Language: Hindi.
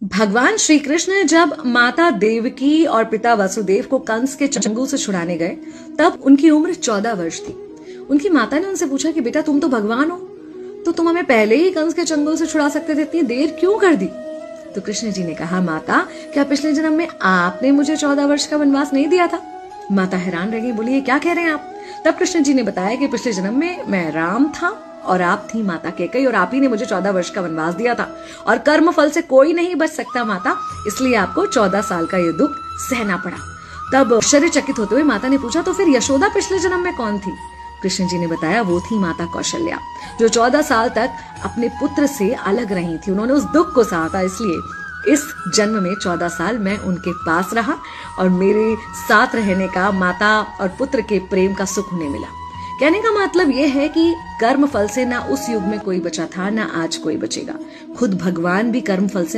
भगवान श्री कृष्ण जब माता देवकी और पिता वसुदेव को कंस के चंगुल से छुड़ाने गए, तब उनकी उम्र 14 वर्ष थी। उनकी माता ने उनसे पूछा कि बेटा तुम तो भगवान हो, तो तुम हमें पहले ही कंस के चंगुल से छुड़ा सकते थे, इतनी देर क्यों कर दी? तो कृष्ण जी ने कहा, माता क्या पिछले जन्म में आपने मुझे 14 वर्ष का वनवास नहीं दिया था? माता हैरान रह गई, बोली ये क्या कह रहे हैं आप? तब कृष्ण जी ने बताया कि पिछले जन्म में मैं राम था और आप थी माता कैकेयी, और आप ही ने मुझे 14 वर्ष का वनवास दिया था, और कर्म फल से कोई नहीं बच सकता माता, इसलिए आपको 14 साल का ये दुख सहना पड़ा। तब आश्चर्यचकित होते हुए माता ने पूछा, तो फिर यशोदा पिछले जन्म में कौन थी? कृष्ण जी ने बताया, वो थी माता कौशल्या, जो 14 साल तक अपने पुत्र से अलग रही थी। उन्होंने उस दुख को सहा था, इसलिए इस जन्म में 14 साल मैं उनके पास रहा और मेरे साथ रहने का माता और पुत्र के प्रेम का सुख उन्हें मिला। कहने का मतलब यह है कि कर्म फल से ना उस युग में कोई बचा था, ना आज कोई बचेगा। खुद भगवान भी कर्म फल से